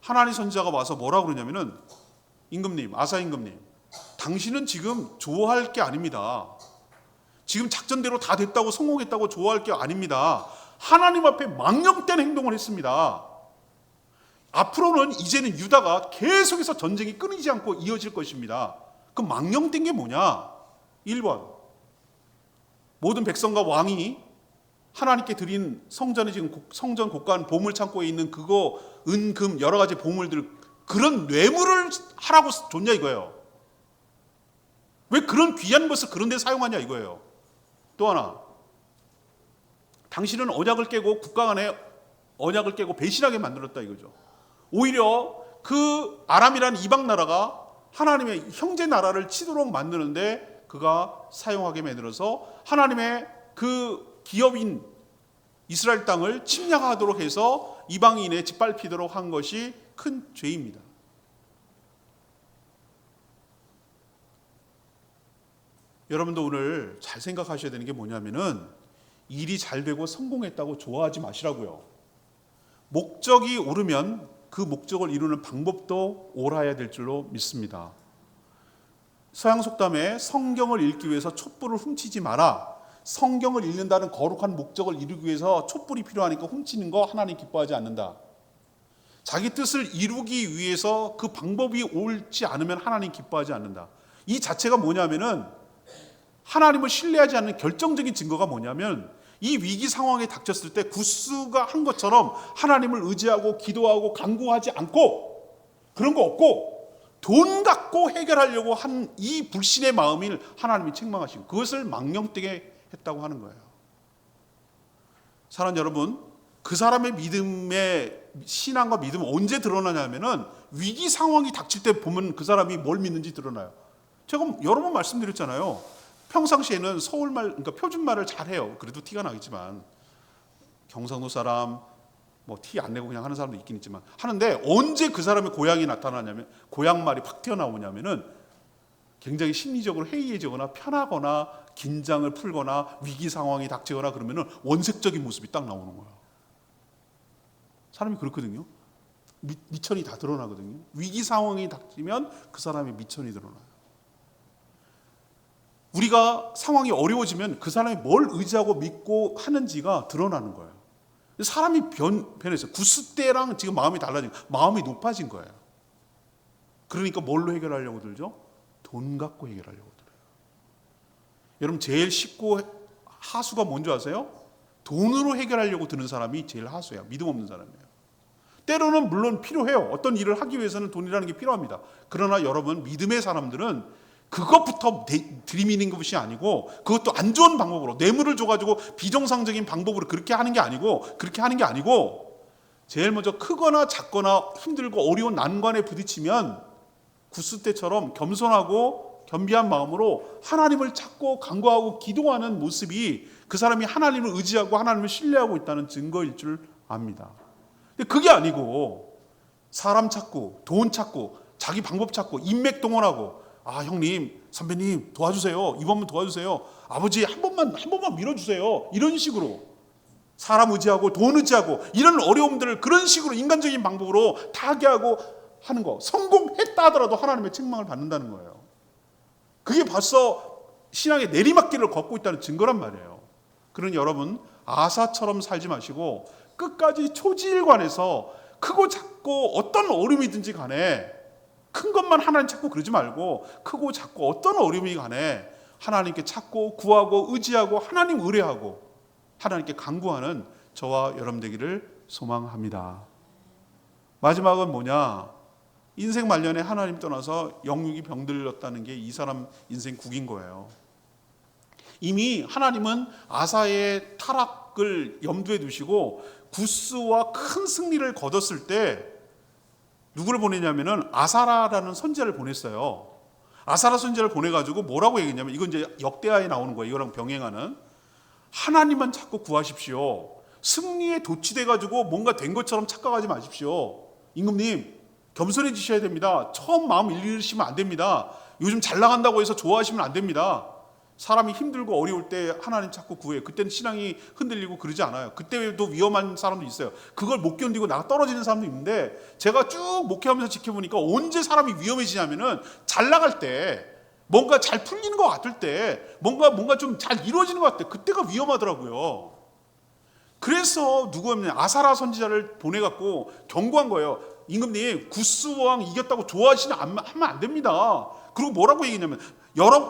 하나니 선자가 와서 뭐라고 그러냐면은 임금님, 아사 임금님, 당신은 지금 좋아할 게 아닙니다. 지금 작전대로 다 됐다고 성공했다고 좋아할 게 아닙니다. 하나님 앞에 망령된 행동을 했습니다. 앞으로는 이제는 유다가 계속해서 전쟁이 끊이지 않고 이어질 것입니다. 그 망령된 게 뭐냐? 1번 모든 백성과 왕이 하나님께 드린 성전에 지금 성전 곳간 보물 창고에 있는 그거 은금 여러 가지 보물들 그런 뇌물을 하라고 줬냐 이거예요. 왜 그런 귀한 것을 그런 데 사용하냐 이거예요. 또 하나 당신은 언약을 깨고 국가 간의 언약을 깨고 배신하게 만들었다 이거죠. 오히려 그 아람이라는 이방 나라가 하나님의 형제 나라를 치도록 만드는데 그가 사용하게 만들어서 하나님의 그 기업인 이스라엘 땅을 침략하도록 해서 이방인에 짓밟히도록 한 것이 큰 죄입니다. 여러분도 오늘 잘 생각하셔야 되는 게 뭐냐면은 일이 잘 되고 성공했다고 좋아하지 마시라고요. 목적이 옳으면 그 목적을 이루는 방법도 옳아야 될 줄로 믿습니다. 서양 속담에 성경을 읽기 위해서 촛불을 훔치지 마라. 성경을 읽는다는 거룩한 목적을 이루기 위해서 촛불이 필요하니까 훔치는 거 하나님 기뻐하지 않는다. 자기 뜻을 이루기 위해서 그 방법이 옳지 않으면 하나님 기뻐하지 않는다. 이 자체가 뭐냐면은 하나님을 신뢰하지 않는 결정적인 증거가 뭐냐면 이 위기 상황에 닥쳤을 때 구스가 한 것처럼 하나님을 의지하고 기도하고 간구하지 않고 그런 거 없고 돈 갖고 해결하려고 한 이 불신의 마음을 하나님이 책망하시고 그것을 망령되게 했다고 하는 거예요. 사랑 여러분, 그 사람의 믿음의 신앙과 믿음은 언제 드러나냐면은 위기 상황이 닥칠 때 보면 그 사람이 뭘 믿는지 드러나요. 제가 여러 번 말씀드렸잖아요. 평상시에는 서울말, 그러니까 표준말을 잘해요. 그래도 티가 나겠지만 경상도 사람 뭐 티 안 내고 그냥 하는 사람도 있긴 있지만 하는데 언제 그 사람의 고향이 나타나냐면 고향말이 팍 튀어나오냐면은 굉장히 심리적으로 해이해지거나 편하거나 긴장을 풀거나 위기 상황이 닥치거나 그러면은 원색적인 모습이 딱 나오는 거예요. 사람이 그렇거든요. 미천이 다 드러나거든요. 위기 상황이 닥치면 그 사람의 미천이 드러나요. 우리가 상황이 어려워지면 그 사람이 뭘 의지하고 믿고 하는지가 드러나는 거예요. 사람이 변했어요. 구스 때랑 지금 마음이 달라진 거예요. 마음이 높아진 거예요. 그러니까 뭘로 해결하려고 들죠? 돈 갖고 해결하려고 들어요. 여러분 제일 쉽고 하수가 뭔지 아세요? 돈으로 해결하려고 드는 사람이 제일 하수예요. 믿음 없는 사람이에요. 때로는 물론 필요해요. 어떤 일을 하기 위해서는 돈이라는 게 필요합니다. 그러나 여러분 믿음의 사람들은 그것부터 들이미는 것이 아니고 그것도 안 좋은 방법으로 뇌물을 줘가지고 비정상적인 방법으로 그렇게 하는 게 아니고 제일 먼저 크거나 작거나 힘들고 어려운 난관에 부딪히면 구스 때처럼 겸손하고 겸비한 마음으로 하나님을 찾고 간구하고 기도하는 모습이 그 사람이 하나님을 의지하고 하나님을 신뢰하고 있다는 증거일 줄 압니다. 근데 그게 아니고 사람 찾고 돈 찾고 자기 방법 찾고 인맥 동원하고 형님, 선배님 도와주세요. 이번만 도와주세요. 아버지 한 번만 밀어주세요. 이런 식으로 사람 의지하고 돈 의지하고 이런 어려움들을 그런 식으로 인간적인 방법으로 타개하고 하는 거, 성공했다 하더라도 하나님의 책망을 받는다는 거예요. 그게 벌써 신앙의 내리막길을 걷고 있다는 증거란 말이에요. 그러니 여러분, 아사처럼 살지 마시고 끝까지 초지일관해서 크고 작고 어떤 어려움이든지 간에, 큰 것만 하나님 찾고 그러지 말고 크고 작고 어떤 어려움이 간에 하나님께 찾고 구하고 의지하고 하나님 의뢰하고 하나님께 간구하는 저와 여러분 되기를 소망합니다. 마지막은 뭐냐? 인생 말년에 하나님 떠나서 영육이 병들었다는 게 이 사람 인생 국인 거예요. 이미 하나님은 아사의 타락을 염두에 두시고 구스와 큰 승리를 거뒀을 때 누구를 보내냐면은 아사라라는 선지자를 보냈어요. 아사라 선지자를 보내가지고 뭐라고 얘기했냐면, 이건 이제 역대하에 나오는 거예요. 이거랑 병행하는, 하나님만 자꾸 구하십시오. 승리에 도취돼가지고 뭔가 된 것처럼 착각하지 마십시오. 임금님, 겸손해지셔야 됩니다. 처음 마음 잃으시면 안 됩니다. 요즘 잘 나간다고 해서 좋아하시면 안 됩니다. 사람이 힘들고 어려울 때 하나님 자꾸 구해요. 그때는 신앙이 흔들리고 그러지 않아요. 그때도 위험한 사람도 있어요. 그걸 못 견디고 나가 떨어지는 사람도 있는데, 제가 쭉 목회하면서 지켜보니까 언제 사람이 위험해지냐면은 잘 나갈 때, 뭔가 잘 풀리는 것 같을 때, 뭔가 좀 잘 이루어지는 것 같을 때, 그때가 위험하더라고요. 그래서 누구였냐, 아사라 선지자를 보내갖고 경고한 거예요. 임금님, 구스 왕 이겼다고 좋아하시면 하면 안 됩니다. 그리고 뭐라고 얘기했냐면,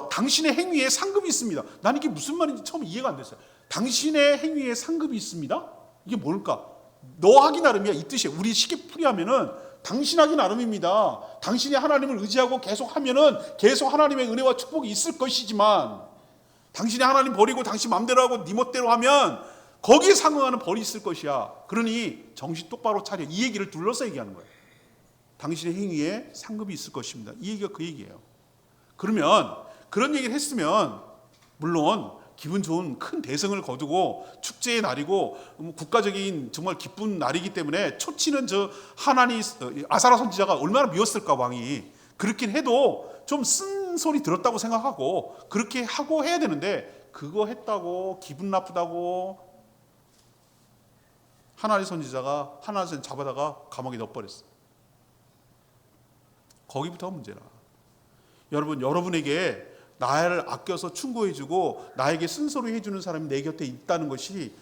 당신의 행위에 상급이 있습니다. 난 이게 무슨 말인지 처음 이해가 안 됐어요. 당신의 행위에 상급이 있습니다? 이게 뭘까? 너 하기 나름이야, 이 뜻이에요. 우리 쉽게 하면은 당신 하기 나름입니다. 당신이 하나님을 의지하고 계속 하면은 계속 하나님의 은혜와 축복이 있을 것이지만, 당신이 하나님 버리고 당신 마음대로 하고 네 멋대로 하면 거기에 상응하는 벌이 있을 것이야. 그러니 정신 똑바로 차려. 이 얘기를 둘러서 얘기하는 거예요. 당신의 행위에 상급이 있을 것입니다. 이 얘기가 그 얘기예요. 그러면 그런 얘기를 했으면 물론 기분 좋은 큰 대승을 거두고 축제의 날이고 국가적인 정말 기쁜 날이기 때문에 초치는 저 하나니 아사라 선지자가 얼마나 미웠을까, 왕이. 그렇긴 해도 좀 쓴소리 들었다고 생각하고 그렇게 하고 해야 되는데, 그거 했다고 기분 나쁘다고 하나니 선지자가 하나님 잡아다가 감옥에 넣어버렸어요. 거기부터가 문제라. 여러분, 여러분에게 나를 아껴서 충고해주고 나에게 쓴소리 해주는 사람이 내 곁에 있다는 것이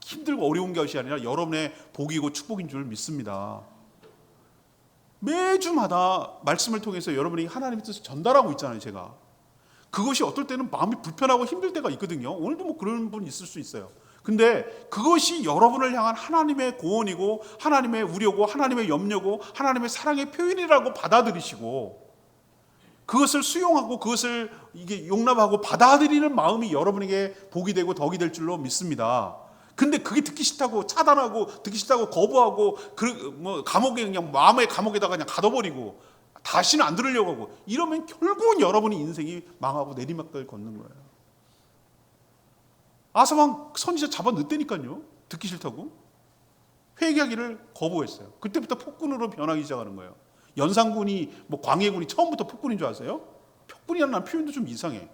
힘들고 어려운 것이 아니라 여러분의 복이고 축복인 줄 믿습니다. 매주마다 말씀을 통해서 여러분이 하나님의 뜻을 전달하고 있잖아요. 제가 그것이 어떨 때는 마음이 불편하고 힘들 때가 있거든요. 오늘도 뭐 그런 분이 있을 수 있어요. 근데 그것이 여러분을 향한 하나님의 고언이고 하나님의 우려고 하나님의 염려고 하나님의 사랑의 표현이라고 받아들이시고 그것을 수용하고 그것을 이게 용납하고 받아들이는 마음이 여러분에게 복이 되고 덕이 될 줄로 믿습니다. 근데 그게 듣기 싫다고 차단하고 듣기 싫다고 거부하고 감옥에 그냥 마음의 감옥에다가 그냥 가둬버리고 다시는 안 들으려고 하고 이러면 결국은 여러분의 인생이 망하고 내리막길 걷는 거예요. 아사왕 선지자 잡아 넣었다니까요. 듣기 싫다고 회개하기를 거부했어요. 그때부터 폭군으로 변하기 시작하는 거예요. 연산군이 광해군이 처음부터 폭군인 줄 아세요? 폭군이라는 표현도 좀 이상해.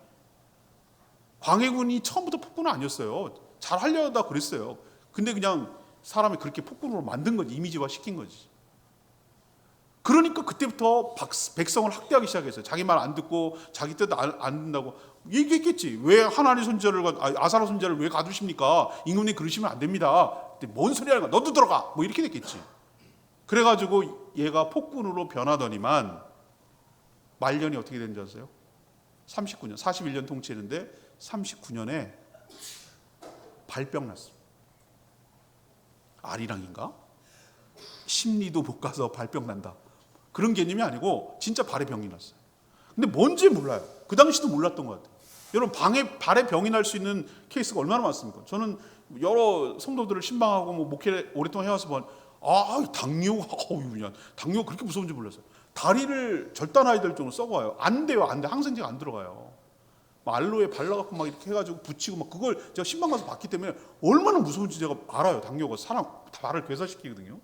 광해군이 처음부터 폭군은 아니었어요. 잘 하려다 그랬어요. 근데 그냥 사람이 그렇게 폭군으로 만든 거지. 이미지화 시킨 거지. 그러니까 그때부터 백성을 학대하기 시작했어요. 자기 말 안 듣고 자기 뜻 안 듣는다고 얘기했겠지. 왜 하나님 선지자를 아사라 선지자를 왜 가두십니까? 임금님 그러시면 안 됩니다. 뭔 소리 하는 거야? 너도 들어가. 이렇게 됐겠지. 그래가지고 얘가 폭군으로 변하더니만 말년이 어떻게 된 줄 아세요? 39년, 41년 통치했는데 39년에 발병 났어. 아리랑인가? 심리도 못 가서 발병 난다. 그런 개념이 아니고 진짜 발에 병이 났어요. 근데 뭔지 몰라요. 그 당시도 몰랐던 것 같아요. 여러분, 발에 병이 날 수 있는 케이스가 얼마나 많습니까? 저는 여러 성도들을 신방하고 목회를 오랫동안 해와서 당뇨가 그렇게 무서운지 몰랐어요. 다리를 절단해야 될 정도로 썩어요. 안 돼요. 항생제가 안 들어가요. 알로에 발라갖고 이렇게 해가지고 붙이고 그걸 제가 신방 가서 봤기 때문에 얼마나 무서운지 제가 알아요. 당뇨가 사람 발을 괴사시키거든요.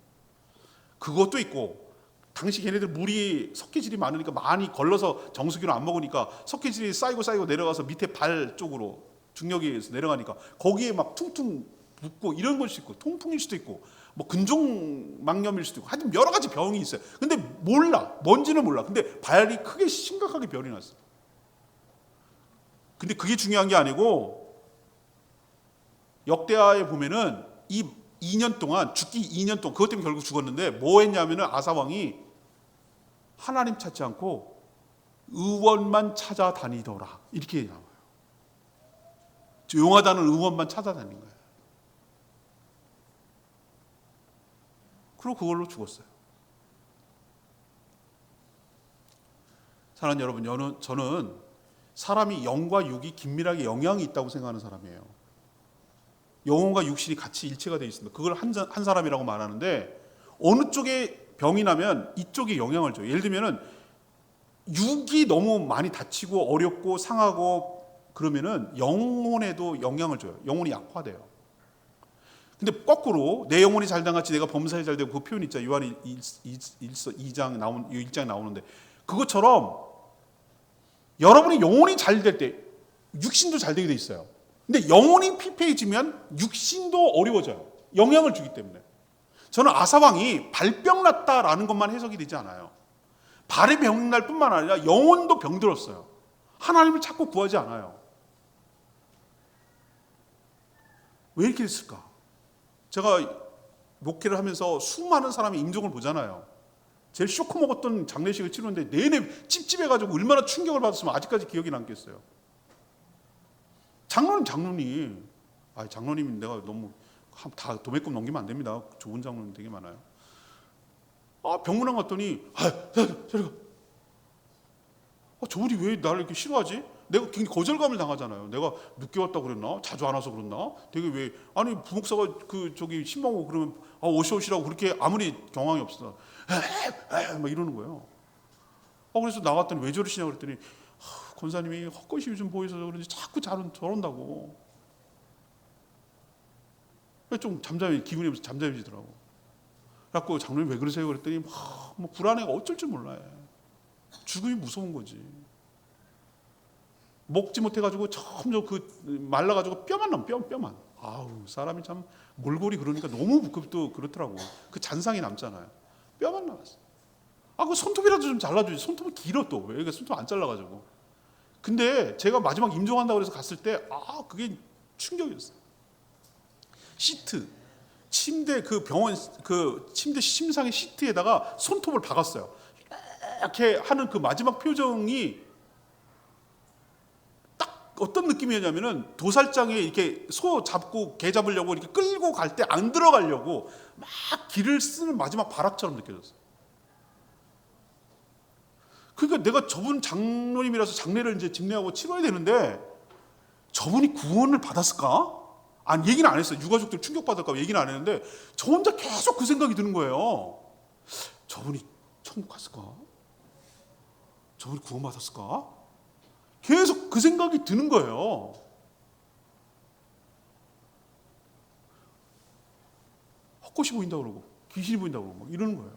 그것도 있고, 당시 걔네들 물이 석회질이 많으니까 많이 걸러서 정수기로 안 먹으니까 석회질이 쌓이고 내려가서 밑에 발 쪽으로 중력에 의해서 내려가니까 거기에 퉁퉁 붓고 이런 걸 수도 있고 통풍일 수도 있고 뭐 근종망염일 수도 있고 하여튼 여러 가지 병이 있어요. 근데 몰라. 뭔지는 몰라. 근데 발이 크게 심각하게 별이 났어요. 근데 그게 중요한 게 아니고 역대하에 보면은 이 2년 동안 죽기 2년 동안 그것 때문에 결국 죽었는데 뭐 했냐면은 아사왕이 하나님 찾지 않고 의원만 찾아다니더라 이렇게 나와요. 용하다는 의원만 찾아다닌 거예요. 그리고 그걸로 죽었어요. 사랑하는 여러분, 저는 사람이 영과 육이 긴밀하게 영향이 있다고 생각하는 사람이에요. 영혼과 육신이 같이 일체가 되어 있습니다. 그걸 한 사람이라고 말하는데 어느 쪽에 병이 나면 이쪽에 영향을 줘요. 예를 들면은 육이 너무 많이 다치고 어렵고 상하고 그러면은 영혼에도 영향을 줘요. 영혼이 약화돼요. 근데 거꾸로 내 영혼이 잘된 같이 내가 범사에 잘되고 그 표현 있잖아요. 요한 1장에 나오는데 그것처럼 여러분이 영혼이 잘 될 때 육신도 잘 되게 돼 있어요. 근데 영혼이 피폐해지면 육신도 어려워져요. 영향을 주기 때문에. 저는 아사왕이 발병 났다라는 것만 해석이 되지 않아요. 발이 병날 뿐만 아니라 영혼도 병들었어요. 하나님을 찾고 구하지 않아요. 왜 이렇게 됐을까? 제가 목회를 하면서 수많은 사람의 임종을 보잖아요. 제일 쇼크 먹었던 장례식을 치르는데 내내 찝찝해가지고 얼마나 충격을 받았으면 아직까지 기억이 남겠어요. 장로님. 장로님이 내가 너무 다 도매금 넘기면 안 됩니다. 좋은 장로님 되게 많아요. 병문안 갔더니 저리가. 저분이 왜 나를 이렇게 싫어하지? 내가 굉장히 거절감을 당하잖아요. 내가 늦게 왔다고 그랬나? 자주 안 와서 그랬나? 되게 왜 부목사가 신방하고 그러면 오시라고 그렇게 아무리 경황이 없어 막 이러는 거예요. 그래서 나왔더니 왜 저러시냐고 그랬더니 권사님이 헛것이 요즘 보여서 그런지 자꾸 저런다고. 좀 기분이 잠잠해지더라고. 그래갖고 장로님 왜 그러세요? 그랬더니 뭐 불안해가 어쩔 줄 몰라요. 죽음이 무서운 거지. 먹지 못해가지고 점점 말라가지고 뼈만 남아 뼈만. 사람이 참 몰골이 그러니까 너무 또 그렇더라고. 그 잔상이 남잖아요. 뼈만 남았어. 그 손톱이라도 좀 잘라주지. 손톱은 길어 또. 왜 이게 손톱 안 잘라가지고. 근데 제가 마지막 임종한다고 해서 갔을 때 그게 충격이었어요. 시트 침대 병원 침대 침상의 시트에다가 손톱을 박았어요. 이렇게 하는 그 마지막 표정이 딱 어떤 느낌이었냐면은 도살장에 이렇게 소 잡고 개 잡으려고 이렇게 끌고 갈 때 안 들어가려고 막 길을 쓰는 마지막 발악처럼 느껴졌어요. 그러니까 내가 저분 장로님이라서 장례를 이제 집례하고 치러야 되는데 저분이 구원을 받았을까? 얘기는 안 했어요. 유가족들 충격받을까 봐 얘기는 안 했는데 저 혼자 계속 그 생각이 드는 거예요. 저분이 천국 갔을까? 저분이 구원받았을까? 계속 그 생각이 드는 거예요. 헛것이 보인다고 그러고 귀신이 보인다고 그러고 막 이러는 거예요.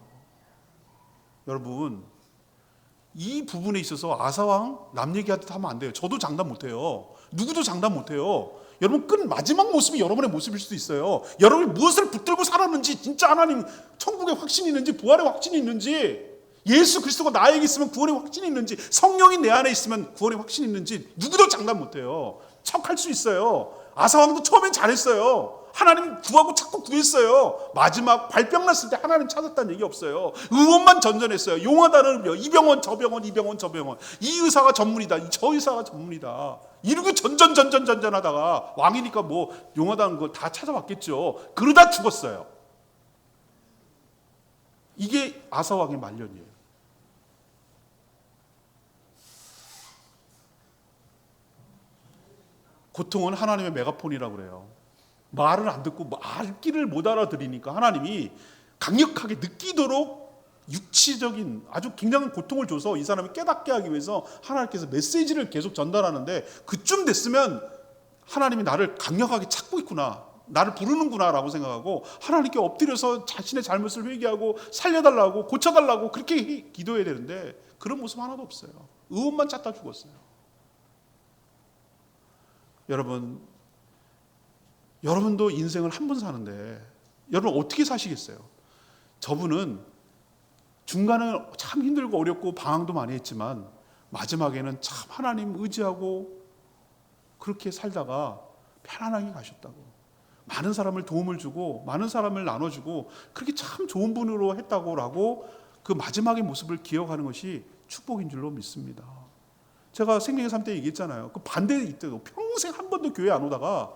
여러분 이 부분에 있어서 아사왕 남 얘기하듯 하면 안 돼요. 저도 장담 못해요. 누구도 장담 못해요. 여러분 끝 마지막 모습이 여러분의 모습일 수도 있어요. 여러분이 무엇을 붙들고 살았는지 진짜 하나님 천국에 확신이 있는지 부활의 확신이 있는지 예수 그리스도가 나에게 있으면 구원의 확신이 있는지 성령이 내 안에 있으면 구원의 확신이 있는지 누구도 장담 못해요. 척할 수 있어요. 아사왕도 처음엔 잘했어요. 하나님 구하고 자꾸 구했어요. 마지막 발병 났을 때 하나님 찾았다는 얘기 없어요. 의원만 전전했어요. 용하다는 이 병원 저 병원 이 병원 저 병원 이 의사가 전문이다 저 의사가 전문이다 이러고 전전하다가 왕이니까 뭐 용하다는 거 다 찾아왔겠죠. 그러다 죽었어요. 이게 아사왕의 말년이에요. 고통은 하나님의 메가폰이라고 그래요. 말을 안 듣고 말귀를 못 알아들으니까 하나님이 강력하게 느끼도록 육체적인 아주 굉장한 고통을 줘서 이 사람이 깨닫게 하기 위해서 하나님께서 메시지를 계속 전달하는데 그쯤 됐으면 하나님이 나를 강력하게 찾고 있구나, 나를 부르는구나 라고 생각하고 하나님께 엎드려서 자신의 잘못을 회개하고 살려달라고 고쳐달라고 그렇게 기도해야 되는데 그런 모습 하나도 없어요. 의원만 찾다 죽었어요. 여러분 여러분도 인생을 한 번 사는데 여러분 어떻게 사시겠어요? 저분은 중간에 참 힘들고 어렵고 방황도 많이 했지만 마지막에는 참 하나님 의지하고 그렇게 살다가 편안하게 가셨다고. 많은 사람을 도움을 주고 많은 사람을 나눠주고 그렇게 참 좋은 분으로 했다고 그 마지막의 모습을 기억하는 것이 축복인 줄로 믿습니다. 제가 생명의 삶 때 얘기했잖아요. 그 반대 이때도 평생 한 번도 교회 안 오다가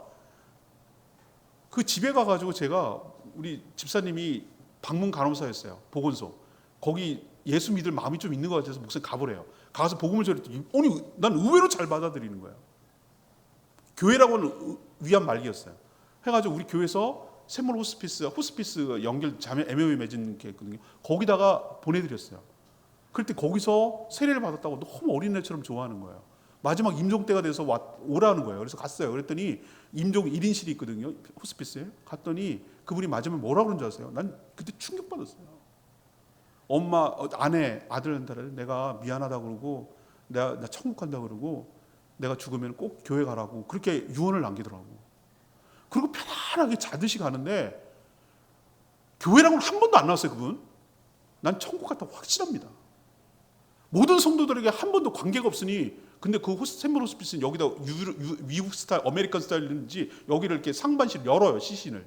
그 집에 가가지고 제가 우리 집사님이 방문 간호사였어요. 보건소. 거기 예수 믿을 마음이 좀 있는 것 같아서 목사님 가보래요. 가서 복음을 전했더니 아니 난 의외로 잘 받아들이는 거예요. 교회라고는 위안 말기였어요. 해가지고 우리 교회에서 샘물 호스피스 연결 자매 MOU 맺은 게 있거든요. 거기다가 보내드렸어요. 그럴 때 거기서 세례를 받았다고 너무 어린애처럼 좋아하는 거예요. 마지막 임종 때가 돼서 오라는 거예요. 그래서 갔어요. 그랬더니 임종 1인실이 있거든요. 호스피스에. 갔더니 그분이 마지막에 뭐라고 그런 줄 아세요? 난 그때 충격받았어요. 엄마, 아내, 아들한테를 내가 미안하다고 그러고 나 천국 간다고 그러고 내가 죽으면 꼭 교회 가라고 그렇게 유언을 남기더라고. 그리고 편안하게 자듯이 가는데 교회랑은 한 번도 안 나왔어요. 그분. 난 천국 갔다고 확실합니다. 모든 성도들에게 한 번도 관계가 없으니 근데 그 샘물 호스피스는 여기다 미국 스타일, 아메리칸 스타일인지 여기를 이렇게 상반실 열어요. 시신을.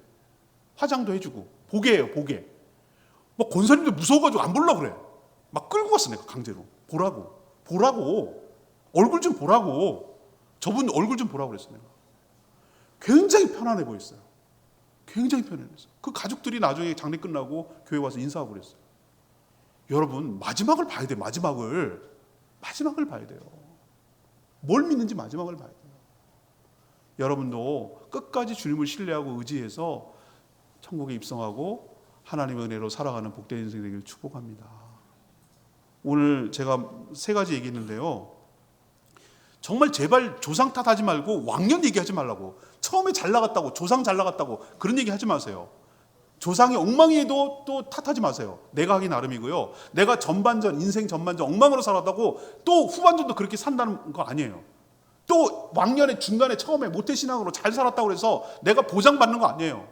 화장도 해주고 보게예요. 보게. 막 권사님들 무서워가지고 안 보려고 그래. 막 끌고 갔어. 내가 강제로. 보라고. 얼굴 좀 보라고. 저분 얼굴 좀 보라고 그랬어. 내가. 굉장히 편안해 보였어요. 굉장히 편안했어요. 그 가족들이 나중에 장례 끝나고 교회 와서 인사하고 그랬어요. 여러분 마지막을 봐야 돼요. 마지막을 봐야 돼요. 뭘 믿는지 마지막을 봐야 돼요. 여러분도 끝까지 주님을 신뢰하고 의지해서 천국에 입성하고 하나님의 은혜로 살아가는 복된 인생 되기를 축복합니다. 오늘 제가 3가지 얘기했는데요. 정말 제발 조상 탓하지 말고 왕년 얘기하지 말라고. 처음에 잘 나갔다고 조상 잘 나갔다고 그런 얘기 하지 마세요. 조상이 엉망이에도 또 탓하지 마세요. 내가 하기 나름이고요. 내가 인생 전반전 엉망으로 살았다고 또 후반전도 그렇게 산다는 거 아니에요. 또 왕년에 중간에 처음에 모태신앙으로 잘 살았다고 해서 내가 보장받는 거 아니에요.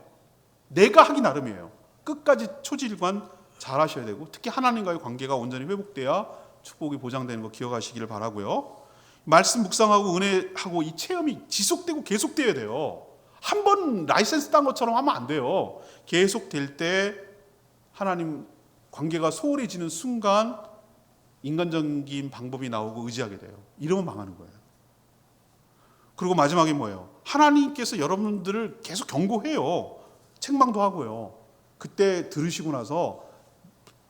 내가 하기 나름이에요. 끝까지 초지일관 잘 하셔야 되고 특히 하나님과의 관계가 온전히 회복돼야 축복이 보장되는 거 기억하시기를 바라고요. 말씀 묵상하고 은혜하고 이 체험이 지속되고 계속돼야 돼요. 한 번 라이센스 딴 것처럼 하면 안 돼요. 계속될 때 하나님 관계가 소홀해지는 순간 인간적인 방법이 나오고 의지하게 돼요. 이러면 망하는 거예요. 그리고 마지막에 뭐예요? 하나님께서 여러분들을 계속 경고해요. 책망도 하고요. 그때 들으시고 나서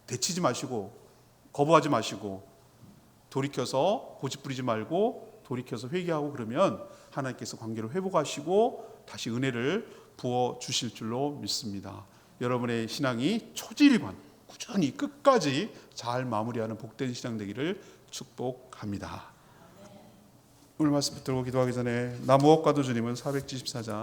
대치지 마시고 거부하지 마시고 돌이켜서 고집 부리지 말고 돌이켜서 회개하고 그러면 하나님께서 관계를 회복하시고 다시 은혜를 부어주실 줄로 믿습니다. 여러분의 신앙이 초지일관 꾸준히 끝까지 잘 마무리하는 복된 신앙 되기를 축복합니다. 오늘 말씀 붙들고 기도하기 전에 나 무엇과도 주님은 474장